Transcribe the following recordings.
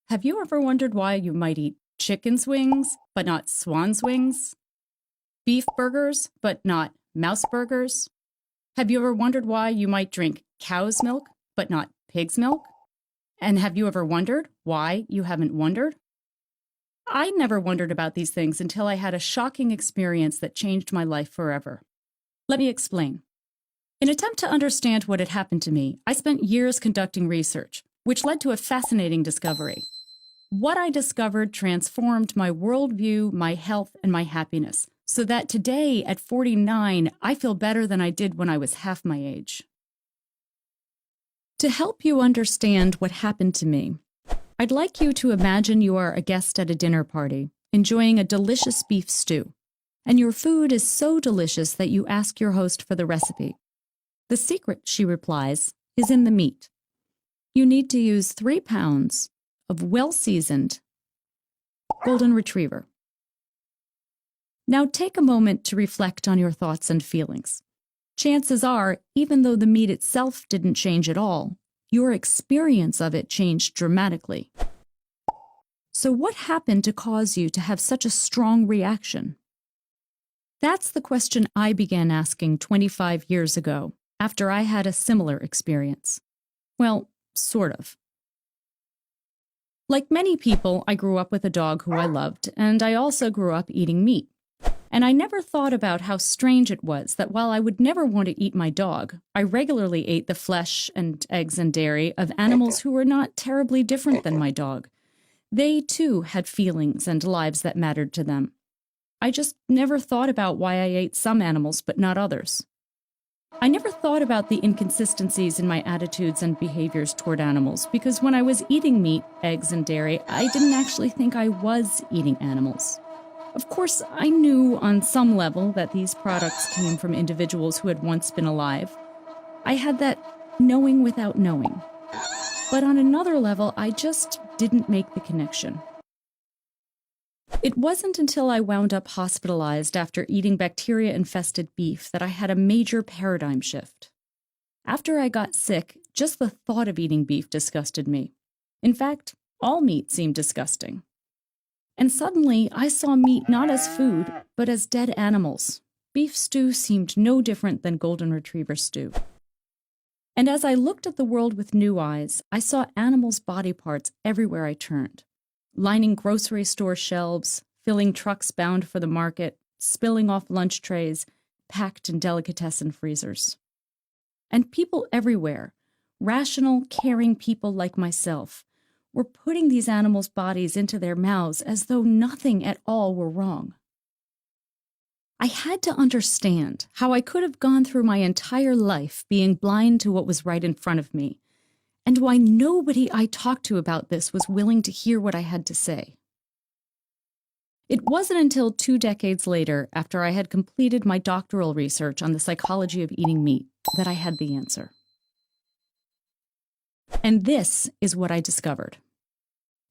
Have you ever wondered why you might eat chicken's wings, but not swan's wings? Beef burgers, but not mouse burgers? Have you ever wondered why you might drink cow's milk, but not pig's milk? And have you ever wondered why you haven't wondered? I never wondered about these things until I had a shocking experience that changed my life forever. Let me explain. In an attempt to understand what had happened to me, I spent years conducting research, which led to a fascinating discovery. What I discovered transformed my worldview, my health, and my happiness, so that today, at 49, I feel better than I did when I was half my age. To help you understand what happened to me, I'd like you to imagine you are a guest at a dinner party, enjoying a delicious beef stew, and your food is so delicious that you ask your host for the recipe. The secret, she replies, is in the meat. You need to use 3 pounds of well-seasoned golden retriever. Now take a moment to reflect on your thoughts and feelings. Chances are, even though the meat itself didn't change at all, your experience of it changed dramatically. So what happened to cause you to have such a strong reaction? That's the question I began asking 25 years ago, after I had a similar experience. Well, sort of. Like many people, I grew up with a dog who I loved, and I also grew up eating meat. And I never thought about how strange it was that while I would never want to eat my dog, I regularly ate the flesh and eggs and dairy of animals who were not terribly different than my dog. They, too, had feelings and lives that mattered to them. I just never thought about why I ate some animals but not others. I never thought about the inconsistencies in my attitudes and behaviors toward animals because when I was eating meat, eggs, and dairy, I didn't actually think I was eating animals. Of course, I knew on some level that these products came from individuals who had once been alive. I had that knowing without knowing. But on another level, I just didn't make the connection. It wasn't until I wound up hospitalized after eating bacteria-infested beef that I had a major paradigm shift. After I got sick, just the thought of eating beef disgusted me. In fact, all meat seemed disgusting. And suddenly, I saw meat not as food, but as dead animals. Beef stew seemed no different than golden retriever stew. And as I looked at the world with new eyes, I saw animals' body parts everywhere I turned, lining grocery store shelves, filling trucks bound for the market, spilling off lunch trays, packed in delicatessen freezers. And people everywhere, rational, caring people like myself, were putting these animals' bodies into their mouths as though nothing at all were wrong. I had to understand how I could have gone through my entire life being blind to what was right in front of me, and why nobody I talked to about this was willing to hear what I had to say. It wasn't until 2 decades later, after I had completed my doctoral research on the psychology of eating meat, that I had the answer. And this is what I discovered.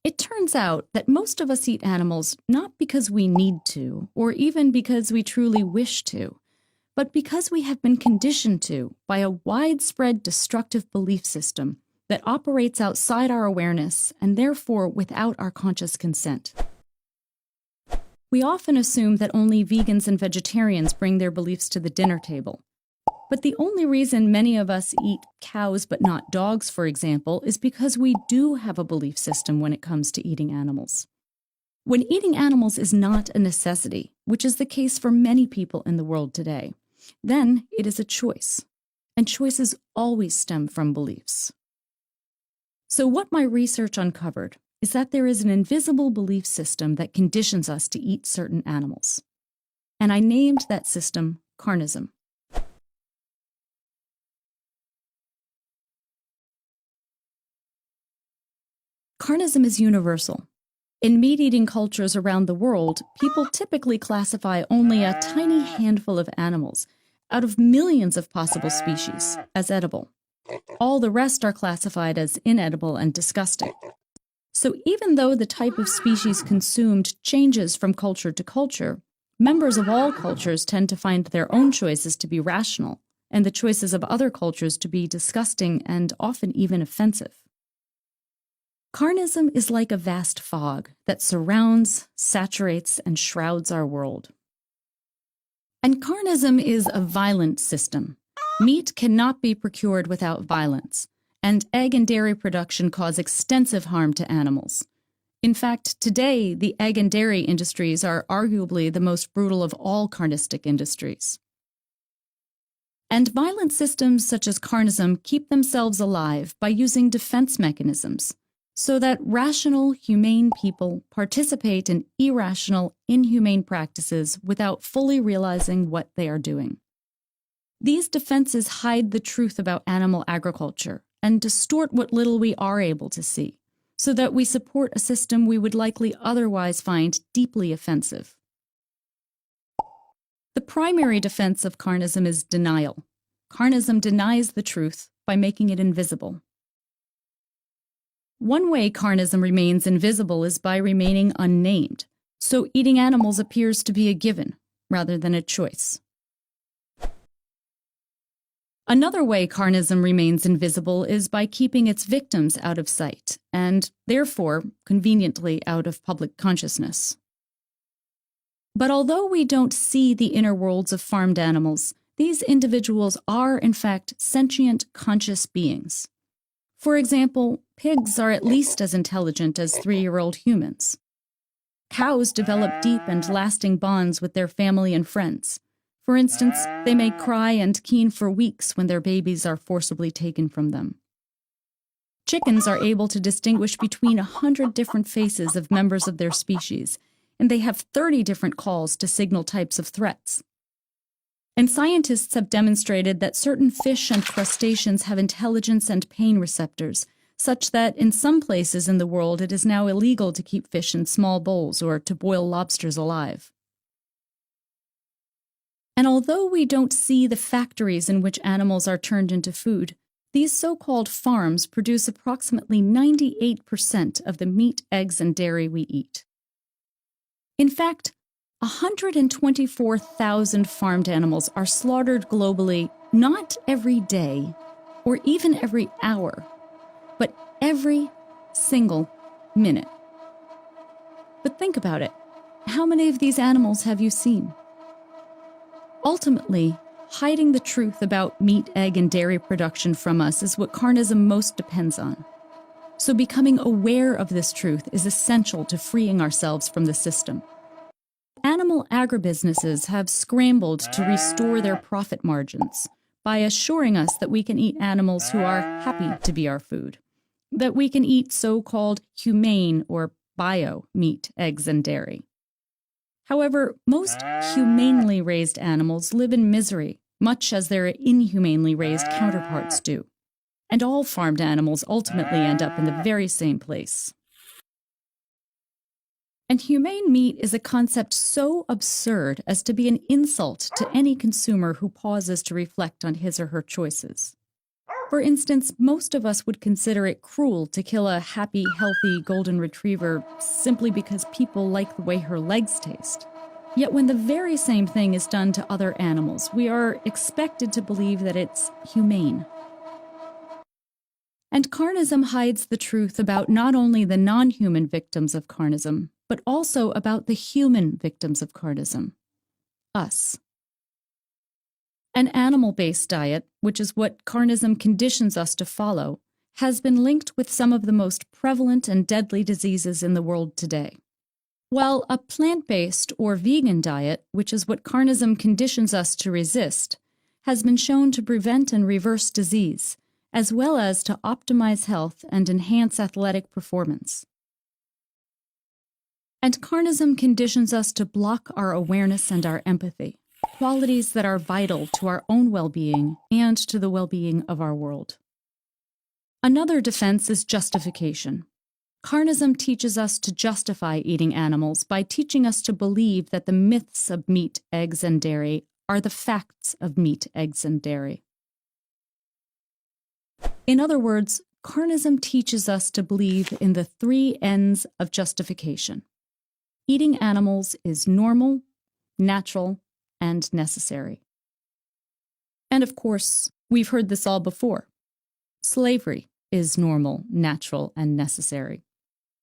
It turns out that most of us eat animals not because we need to, or even because we truly wish to, but because we have been conditioned to by a widespread destructive belief system that operates outside our awareness and therefore without our conscious consent. We often assume that only vegans and vegetarians bring their beliefs to the dinner table. But the only reason many of us eat cows but not dogs, for example, is because we do have a belief system when it comes to eating animals. When eating animals is not a necessity, which is the case for many people in the world today, then it is a choice. And choices always stem from beliefs. So what my research uncovered is that there is an invisible belief system that conditions us to eat certain animals. And I named that system carnism. Carnism is universal. In meat-eating cultures around the world, people typically classify only a tiny handful of animals, out of millions of possible species, as edible. All the rest are classified as inedible and disgusting. So even though the type of species consumed changes from culture to culture, members of all cultures tend to find their own choices to be rational, and the choices of other cultures to be disgusting and often even offensive. Carnism is like a vast fog that surrounds, saturates, and shrouds our world. And carnism is a violent system. Meat cannot be procured without violence, and egg and dairy production cause extensive harm to animals. In fact, today, the egg and dairy industries are arguably the most brutal of all carnistic industries. And violent systems such as carnism keep themselves alive by using defense mechanisms, so that rational, humane people participate in irrational, inhumane practices without fully realizing what they are doing. These defenses hide the truth about animal agriculture and distort what little we are able to see, so that we support a system we would likely otherwise find deeply offensive. The primary defense of carnism is denial. Carnism denies the truth by making it invisible. One way carnism remains invisible is by remaining unnamed, so eating animals appears to be a given rather than a choice. Another way carnism remains invisible is by keeping its victims out of sight, and therefore, conveniently, out of public consciousness. But although we don't see the inner worlds of farmed animals, these individuals are, in fact, sentient, conscious beings. For example, pigs are at least as intelligent as 3-year-old humans. Cows develop deep and lasting bonds with their family and friends. For instance, they may cry and keen for weeks when their babies are forcibly taken from them. Chickens are able to distinguish between 100 different faces of members of their species, and they have 30 different calls to signal types of threats. And scientists have demonstrated that certain fish and crustaceans have intelligence and pain receptors, such that in some places in the world it is now illegal to keep fish in small bowls or to boil lobsters alive. And although we don't see the factories in which animals are turned into food, these so-called farms produce approximately 98% of the meat, eggs, and dairy we eat. In fact, 124,000 farmed animals are slaughtered globally not every day or even every hour, but every single minute. But think about it. How many of these animals have you seen? Ultimately, hiding the truth about meat, egg, and dairy production from us is what carnism most depends on. So becoming aware of this truth is essential to freeing ourselves from the system. Animal agribusinesses have scrambled to restore their profit margins by assuring us that we can eat animals who are happy to be our food, that we can eat so-called humane or bio meat, eggs, and dairy. However, most humanely raised animals live in misery, much as their inhumanely raised counterparts do. And all farmed animals ultimately end up in the very same place. And humane meat is a concept so absurd as to be an insult to any consumer who pauses to reflect on his or her choices. For instance, most of us would consider it cruel to kill a happy, healthy golden retriever simply because people like the way her legs taste. Yet when the very same thing is done to other animals, we are expected to believe that it's humane. And carnism hides the truth about not only the non-human victims of carnism, but also about the human victims of carnism, us. An animal-based diet, which is what carnism conditions us to follow, has been linked with some of the most prevalent and deadly diseases in the world today. While a plant-based or vegan diet, which is what carnism conditions us to resist, has been shown to prevent and reverse disease, as well as to optimize health and enhance athletic performance. And carnism conditions us to block our awareness and our empathy, qualities that are vital to our own well-being and to the well-being of our world. Another defense is justification. Carnism teaches us to justify eating animals by teaching us to believe that the myths of meat, eggs, and dairy are the facts of meat, eggs, and dairy. In other words, carnism teaches us to believe in the 3 N's of justification. Eating animals is normal, natural, and necessary. And of course, we've heard this all before. Slavery is normal, natural, and necessary.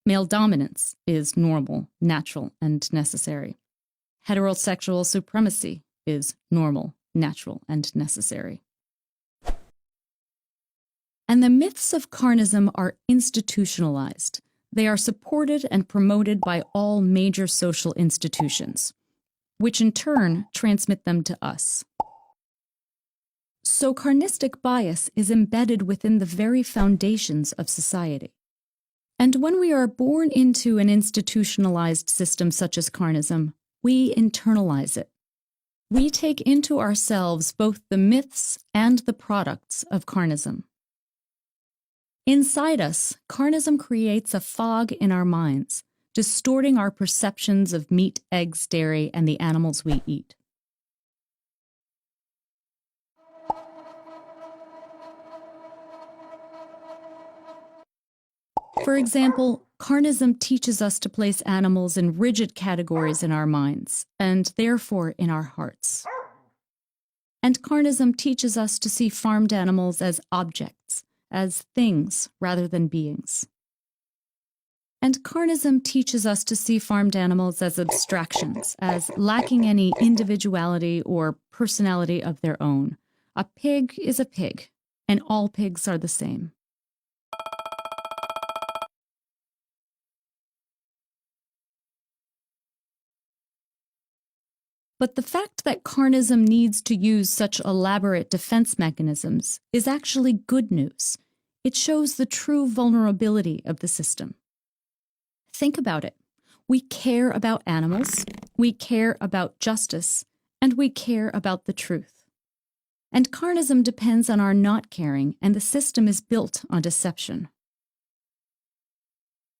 Male dominance is normal, natural, and necessary. Heterosexual supremacy is normal, natural, and necessary. And the myths of carnism are institutionalized. They are supported and promoted by all major social institutions, which in turn transmit them to us. So carnistic bias is embedded within the very foundations of society. And when we are born into an institutionalized system such as carnism, we internalize it. We take into ourselves both the myths and the products of carnism. Inside us, carnism creates a fog in our minds, distorting our perceptions of meat, eggs, dairy, and the animals we eat. For example, carnism teaches us to place animals in rigid categories in our minds, and therefore in our hearts. And carnism teaches us to see farmed animals as objects, as things rather than beings. And carnism teaches us to see farmed animals as abstractions, as lacking any individuality or personality of their own. A pig is a pig, and all pigs are the same. But the fact that carnism needs to use such elaborate defense mechanisms is actually good news. It shows the true vulnerability of the system. Think about it. We care about animals, we care about justice, and we care about the truth. And carnism depends on our not caring, and the system is built on deception.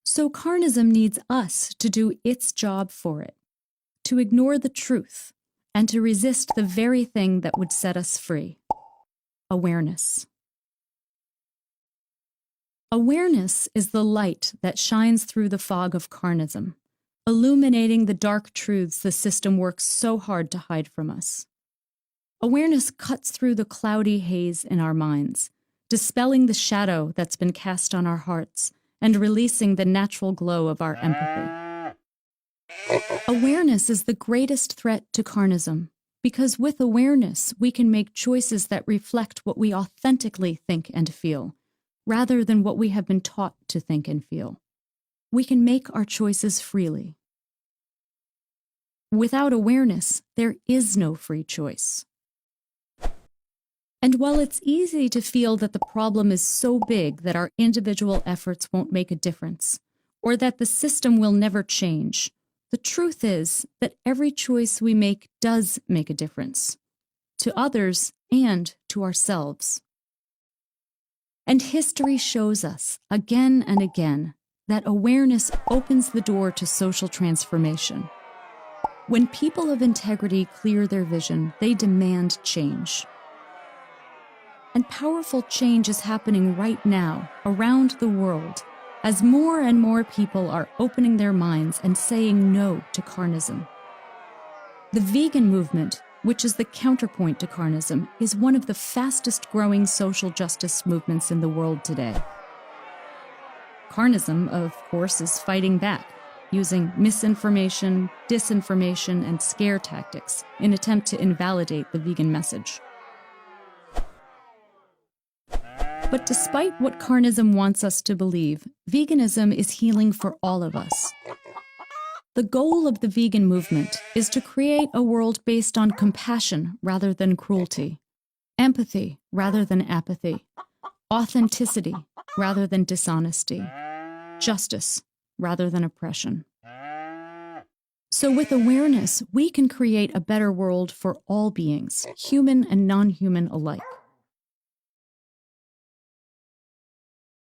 So carnism needs us to do its job for it, to ignore the truth, and to resist the very thing that would set us free: awareness. Awareness is the light that shines through the fog of carnism, illuminating the dark truths the system works so hard to hide from us. Awareness cuts through the cloudy haze in our minds, dispelling the shadow that's been cast on our hearts and releasing the natural glow of our empathy. Awareness is the greatest threat to carnism, because with awareness, we can make choices that reflect what we authentically think and feel, rather than what we have been taught to think and feel. We can make our choices freely. Without awareness, there is no free choice. And while it's easy to feel that the problem is so big that our individual efforts won't make a difference, or that the system will never change, the truth is that every choice we make does make a difference, to others and to ourselves. And history shows us, again and again, that awareness opens the door to social transformation. When people of integrity clear their vision, they demand change. And powerful change is happening right now, around the world, as more and more people are opening their minds and saying no to carnism. The vegan movement, which is the counterpoint to carnism, is one of the fastest growing social justice movements in the world today. Carnism, of course, is fighting back, using misinformation, disinformation, and scare tactics in an attempt to invalidate the vegan message. But despite what carnism wants us to believe, veganism is healing for all of us. The goal of the vegan movement is to create a world based on compassion rather than cruelty, empathy rather than apathy, authenticity rather than dishonesty, justice rather than oppression. So with awareness, we can create a better world for all beings, human and non-human alike.